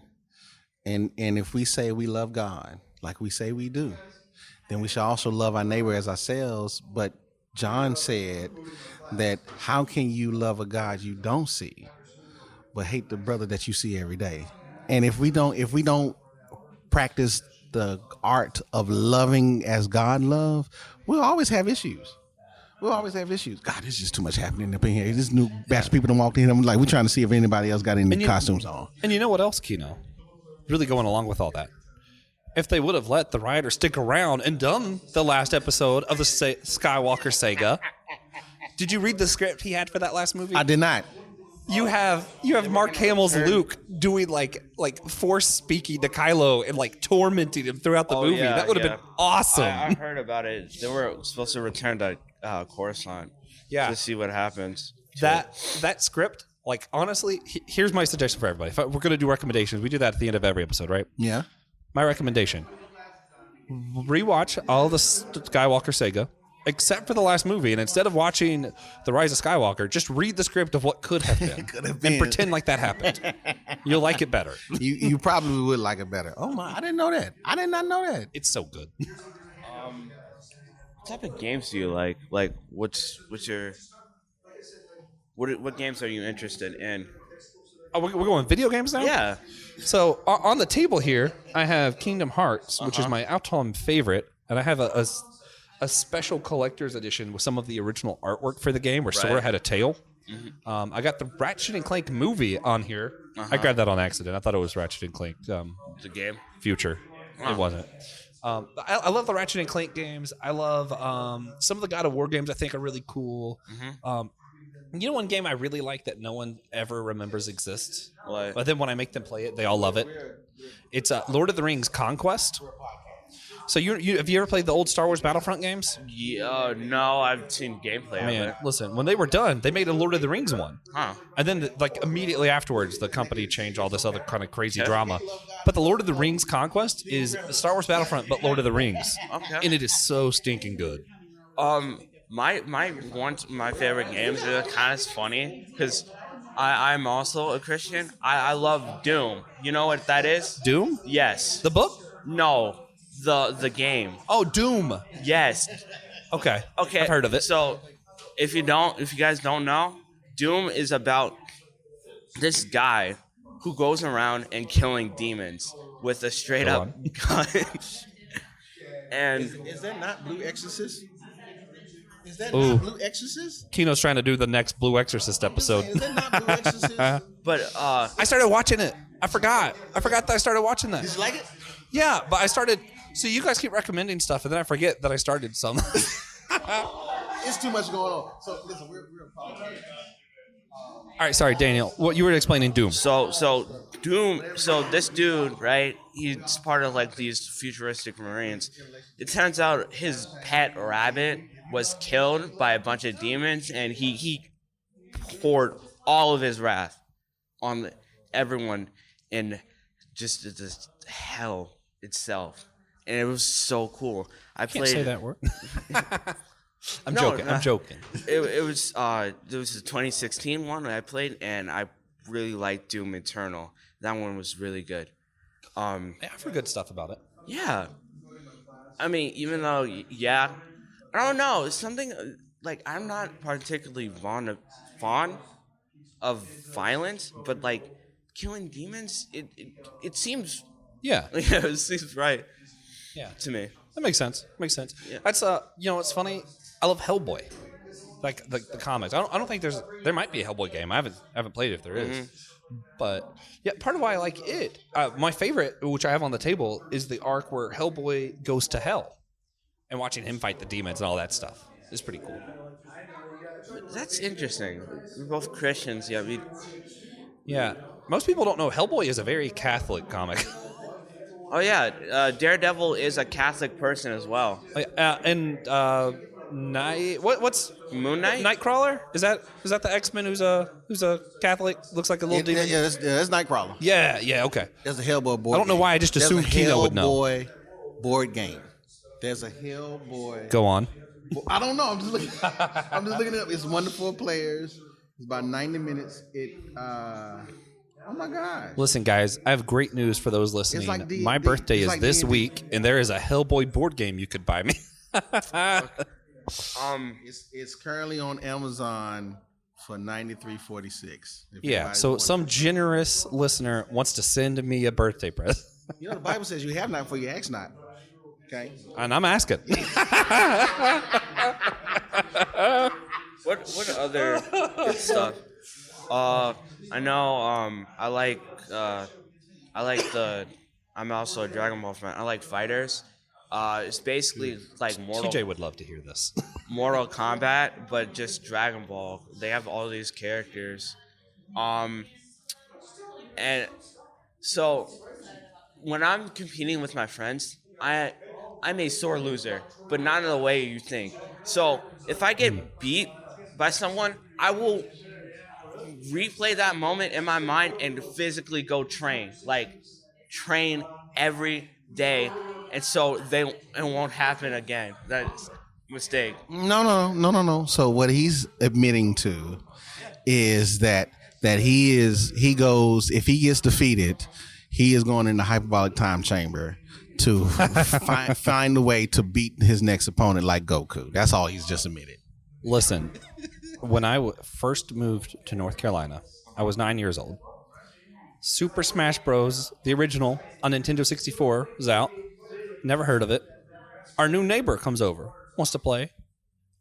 And if we say we love God, like we say we do, then we should also love our neighbor as ourselves. But John said that how can you love a God you don't see, but hate the brother that you see every day? And if we don't practice the art of loving as God loves, we'll always have issues. We'll always have issues. God, there's just too much happening up in here. This new batch of people that walked in. I'm like, we're trying to see if anybody else got any costumes on. And you know what else, Keno? Really going along with all that. if they would have let the writer stick around and done the last episode of the Skywalker saga. Did you read the script he had for that last movie? I did not. You have Mark Hamill's Luke doing like force speaking to Kylo and like tormenting him throughout the movie. Yeah, That would have been awesome. I heard about it. They were supposed to return to Coruscant. Yeah. To see what happens. That script, like honestly, here's my suggestion for everybody. We're gonna do recommendations. We do that at the end of every episode, right? Yeah. My recommendation: rewatch all the Skywalker saga, except for the last movie, and instead of watching The Rise of Skywalker, just read the script of what could have been, and pretend like that happened. You'll like it better. You probably would like it better. Oh my! I didn't know that. I did not know that. It's so good. What type of games do you like? Like, what's your what games are you interested in? Oh, we're going video games now? Yeah. So on the table here, I have Kingdom Hearts, which is my all-time favorite, and I have a special collector's edition with some of the original artwork for the game, where Sora had a tail. Mm-hmm. I got the Ratchet and Clank movie on here. I grabbed that on accident. I thought it was Ratchet and Clank. The game? Future. It wasn't. I love the Ratchet and Clank games. I love some of the God of War games. I think are really cool. Mm-hmm. You know one game I really like that no one ever remembers exists? What? But then when I make them play it, they all love it. It's Lord of the Rings Conquest. So you have you ever played the old Star Wars Battlefront games? Yeah, no, I've seen gameplay of Man, it. listen, when they were done, they made a Lord of the Rings one. Huh. And then, like, immediately afterwards, the company changed all this other kind of crazy drama. But the Lord of the Rings Conquest is Star Wars Battlefront, but Lord of the Rings. Okay. And it is so stinking good. My favorite games are kind of funny because I'm also a Christian. I love Doom. You know what that is? Doom? Yes. The book? No, the game. Oh, Doom. Yes. Okay. Okay. I've heard of it. So, if you guys don't know, Doom is about this guy who goes around and killing demons with a straight up gun. And Is that not Blue Exorcist? Is that Ooh. not Blue Exorcist? Kino's trying to do the next Blue Exorcist episode. Is that not Blue Exorcist? but I started watching it. I forgot that I started watching that. Did you like it? Yeah, but I started. So you guys keep recommending stuff, and then I forget that I started some. It's too much going on. So listen, we're apologizing. All right, sorry, Daniel. What you were explaining Doom? So Doom. So this dude, right? He's part of like these futuristic Marines. It turns out his pet rabbit was killed by a bunch of demons, and he poured all of his wrath on everyone in just hell itself, and it was so cool. I Can't played. say that word. I'm No, joking. no. I'm joking. It was there was a 2016 one that I played, and I really liked Doom Eternal. That one was really good. Yeah, I've heard good stuff about it. Yeah, I mean, even though I don't know, it's something like I'm not particularly fond of violence, but like killing demons, it seems it seems right Yeah, to me. that makes sense. Yeah. That's it's funny. I love Hellboy, like the comics. I don't think there might be a Hellboy game. I haven't played it if there is. But yeah, part of why I like it, my favorite, which I have on the table, is the arc where Hellboy goes to hell, and watching him fight the demons and all that stuff is pretty cool. That's interesting. We're both Christians. Yeah, most people don't know Hellboy is a very Catholic comic. Oh yeah, Daredevil is a Catholic person as well. What's Moon Knight? Nightcrawler? Is that the X-Men who's a Catholic? Looks like a little demon. Yeah, that's Nightcrawler. Yeah, okay. There's a Hellboy board. I don't know game. why I just There's assumed a Kino would know. Hellboy board game. There's a Hellboy. Go on. I don't know. I'm just looking it up. It's 1 to 4 players. It's about 90 minutes. Oh my God. Listen, guys, I have great news for those listening. like D&D. My birthday It's is like this D&D. week, and there is a Hellboy board game you could buy me. It's currently on Amazon for $93.46. Yeah, so some generous listener wants to send me a birthday present, You know the Bible says you have not for you ask not. Okay. and I'm asking. What other good stuff? I know. I like the I'm also a Dragon Ball fan. I like fighters. It's basically like TJ would love to hear this. Mortal Kombat, but just Dragon Ball. They have all these characters. And so when I'm competing with my friends, I'm a sore loser, but not in the way you think. So if I get beat by someone, I will replay that moment in my mind and physically go train. Like train every day. And so it won't happen again. That's a mistake. No. So what he's admitting to is that he goes, if he gets defeated, he is going in the hyperbolic time chamber to find a way to beat his next opponent like Goku. That's all he's just admitted. Listen, when I first moved to North Carolina, I was 9 years old. Super Smash Bros., the original on Nintendo 64, was out. Never heard of it. Our new neighbor comes over, wants to play.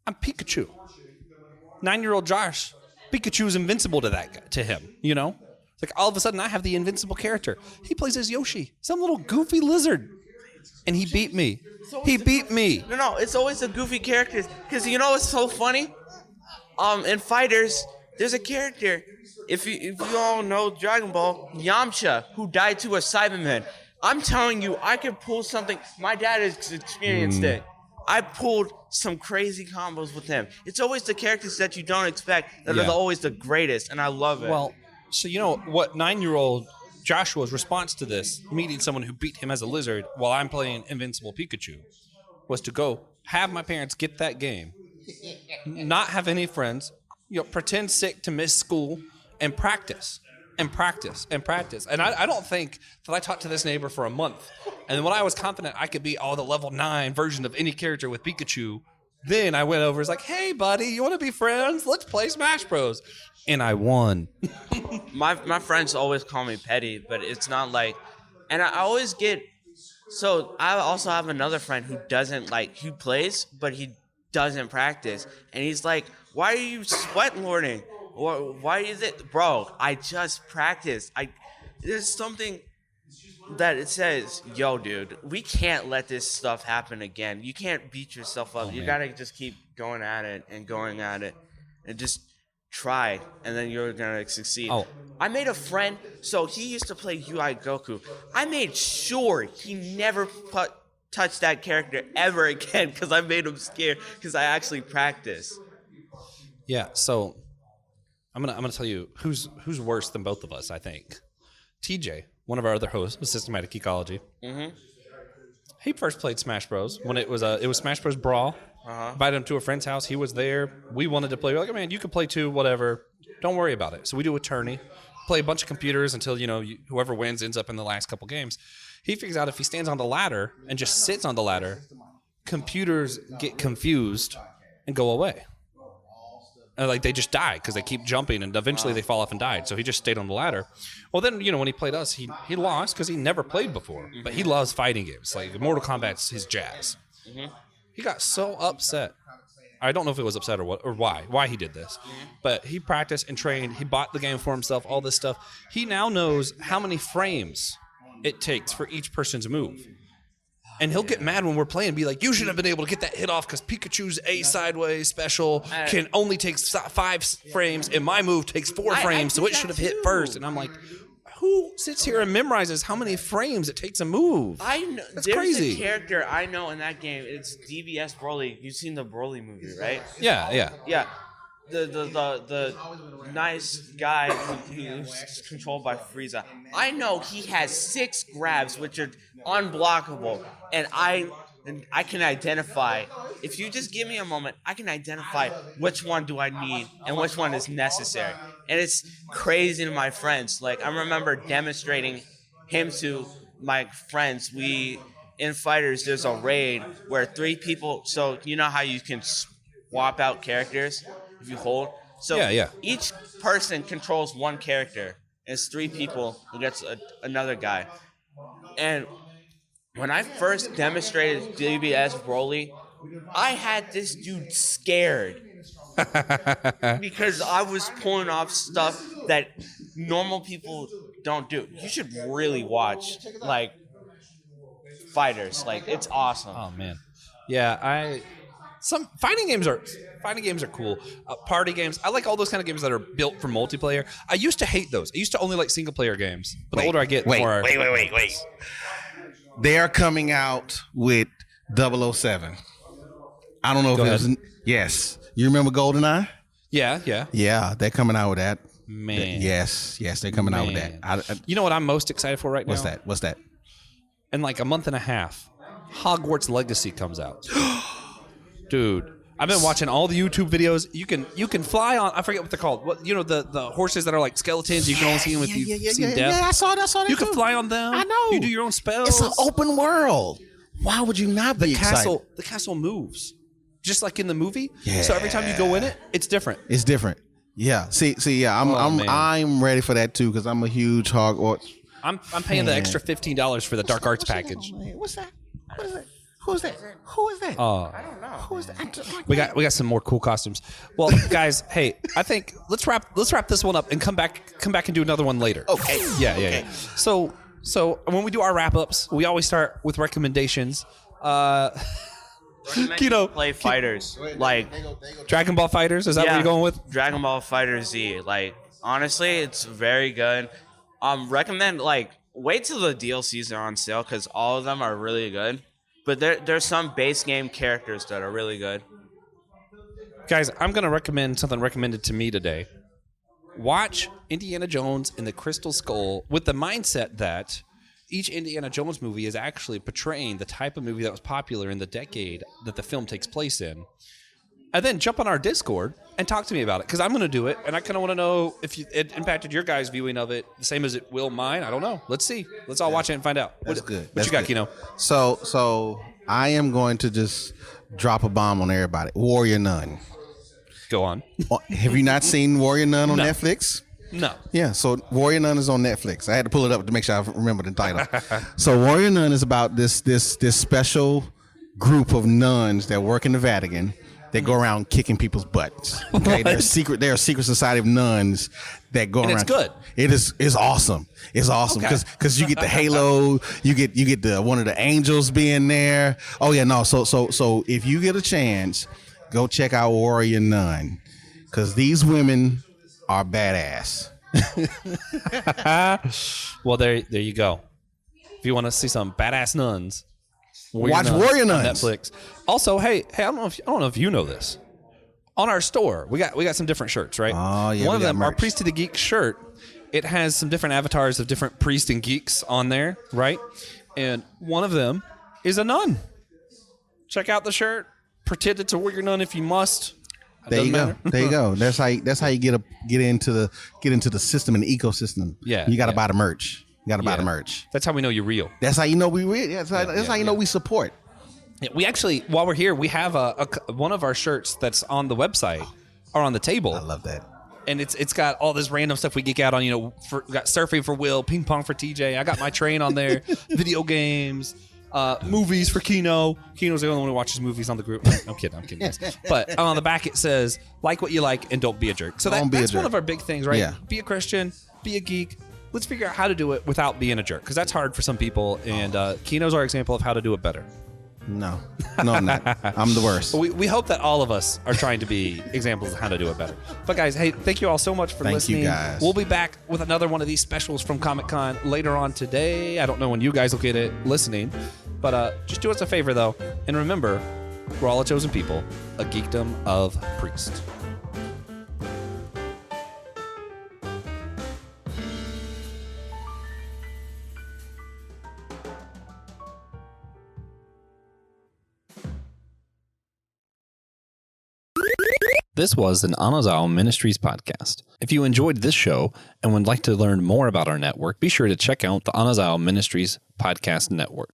I'm Pikachu. 9-year-old Josh, Pikachu's invincible to him, you know? It's like all of a sudden I have the invincible character. He plays as Yoshi, some little goofy lizard. And he beat me. He beat me. No, it's always the goofy characters. Because you know what's so funny? In Fighters, there's a character. If you all know Dragon Ball, Yamcha, who died to a Cyberman. I'm telling you, I could pull something. My dad has experienced it. I pulled some crazy combos with him. It's always the characters that you don't expect that are always the greatest, and I love it. Well, so you know what 9-year-old Joshua's response to this, meeting someone who beat him as a lizard while I'm playing Invincible Pikachu, was to go have my parents get that game, not have any friends, pretend sick to miss school, and practice. And I don't think that I talked to this neighbor for a month. And when I was confident I could beat all the level 9 version of any character with Pikachu, then I went over and was like, hey, buddy, you want to be friends? Let's play Smash Bros. And I won. My friends always call me petty, but it's not like... And I always get... So I also have another friend who doesn't who plays, but he doesn't practice. And he's like, why are you sweat lording? Why is it, bro? I just practiced. There's something that it says, yo, dude, we can't let this stuff happen again. You can't beat yourself up. You gotta just keep going at it, and just try, and then you're gonna succeed. Oh. I made a friend, so he used to play UI Goku. I made sure he never touched that character ever again because I made him scared because I actually practiced. Yeah, so I'm gonna tell you who's worse than both of us. I think TJ, one of our other hosts with Systematic Ecology. Mm-hmm. He first played Smash Bros. When it was Smash Bros. Brawl. Invited him to a friend's house. He was there. We wanted to play. We're like, oh, man, you can play too. Whatever. Don't worry about it. So we do a tourney, play a bunch of computers until whoever wins ends up in the last couple games. He figures out if he stands on the ladder and just sits on the ladder, computers get confused and go away. And they just die because they keep jumping, and eventually they fall off and died. So he just stayed on the ladder. Well, then, when he played us, he lost because he never played before. But he loves fighting games. Like, Mortal Kombat's his jazz. Mm-hmm. He got so upset. I don't know if it was upset or what or why he did this. But he practiced and trained. He bought the game for himself, all this stuff. He now knows how many frames it takes for each person's move. And he'll get mad when we're playing and be like, you should have been able to get that hit off because Pikachu's A sideways special can only take 5 frames and my move takes 4 frames, so it should have hit first. And I'm like, who sits here and memorizes how many frames it takes a move? I know. That's there's crazy. A character I know in that game. It's DBS Broly. You've seen the Broly movie, right? Yeah. Yeah. The nice guy who's controlled by Frieza. I know he has 6 grabs which are unblockable, and I can identify. If you just give me a moment, I can identify which one do I need and which one is necessary. And it's crazy to my friends. I remember demonstrating him to my friends. In Fighters, there's a raid where 3 people. So you know how you can swap out characters if you hold. So yeah. Each person controls one character. It's 3 people against another guy. And when I first demonstrated DBS Broly, I had this dude scared because I was pulling off stuff that normal people don't do. You should really watch fighters. Like, it's awesome. Oh man, yeah. Some fighting games are cool. Party games. I like all those kind of games that are built for multiplayer. I used to hate those. I used to only like single player games. But the older I get, the more. Wait. They are coming out with 007. I don't know if Go it was. ahead. Yes. You remember GoldenEye? Yeah. Yeah, they're coming out with that. Man. Yes, they're coming out with that. You know what I'm most excited for right now? What's that? In like a month and a half, Hogwarts Legacy comes out. Dude, I've been watching all the YouTube videos. You can fly on. I forget what they're called. What the horses that are like skeletons. You can only see them if you've seen death. Yeah, I saw that. You can fly on them. I know. You do your own spells. It's an open world. Why would you not be excited? The castle moves, just like in the movie. Yeah. So every time you go in it, it's different. It's different. Yeah. See. Yeah. I'm ready for that too because I'm a huge Hogwarts. I'm paying the extra $15 for the Dark Arts package. What's that? What is that? Who is that? I don't know. Who is that? We got some more cool costumes. Well, guys, hey, I think let's wrap this one up and come back and do another one later. Okay. Yeah. So when we do our wrap ups, we always start with recommendations. Play fighters. Like Dragon Ball Fighters. Is that what you're going with? Dragon Ball Fighter Z. Like, honestly, it's very good. Recommend wait till the DLCs are on sale because all of them are really good. But there's some base game characters that are really good. Guys, I'm going to recommend something recommended to me today. Watch Indiana Jones and the Crystal Skull with the mindset that each Indiana Jones movie is actually portraying the type of movie that was popular in the decade that the film takes place in. And then jump on our Discord and talk to me about it because I'm going to do it. And I kind of want to know if it impacted your guys' viewing of it the same as it will mine. I don't know. Let's see. Let's all watch it and find out. That's good. What you got, Kino? So I am going to just drop a bomb on everybody. Warrior Nun. Go on. Have you not seen Warrior Nun on No. Netflix? No. Yeah, so Warrior Nun is on Netflix. I had to pull it up to make sure I remember the title. So Warrior Nun is about this special group of nuns that work in the Vatican. They go around kicking people's butts. Okay, they're a secret society of nuns that go And around. it's good. It's awesome. It's awesome Okay. because you get the halo, you get the one of the angels being there. Oh yeah, no. So if you get a chance, go check out Warrior Nun because these women are badass. Well, there you go. If you want to see some badass nuns, Watch Warrior on Nuns. Netflix. Also, hey, I don't know if you know this. On our store, we got some different shirts, right? Oh, yeah, One we of got them, our merch. Priest to the Geek shirt, it has some different avatars of different priests and geeks on there, right? And one of them is a nun. Check out the shirt. Pretend it's a warrior nun if you must. It There you doesn't go. matter. There you go. That's how you get into the system and the ecosystem. Yeah, You got to yeah. buy the merch. You got to buy Yeah. the merch. That's how we know you're real. That's how you know we real. That's how you know we support. Yeah, we actually, while we're here, we have one of our shirts that's on the website or on the table. I love that. And it's got all this random stuff we geek out on. We got surfing for Will, ping pong for TJ. I got my train on there, video games, movies for Kino. Kino's the only one who watches movies on the group. I'm kidding. Guys. But on the back it says, like what you like and don't be a jerk. So Don't be a that's one jerk. of our big things, right? Yeah. Be a Christian, be a geek. Let's figure out how to do it without being a jerk because that's hard for some people. And Kino's our example of how to do it better. No, I'm not. I'm the worst. But we hope that all of us are trying to be examples of how to do it better. But guys, hey, thank you all so much for Thank listening. you, guys. We'll be back with another one of these specials from Comic-Con later on today. I don't know when you guys will get it listening. But just do us a favor, though. And remember, we're all a chosen people, a geekdom of priests. This was an Anazao Ministries podcast. If you enjoyed this show and would like to learn more about our network, be sure to check out the Anazao Ministries podcast network.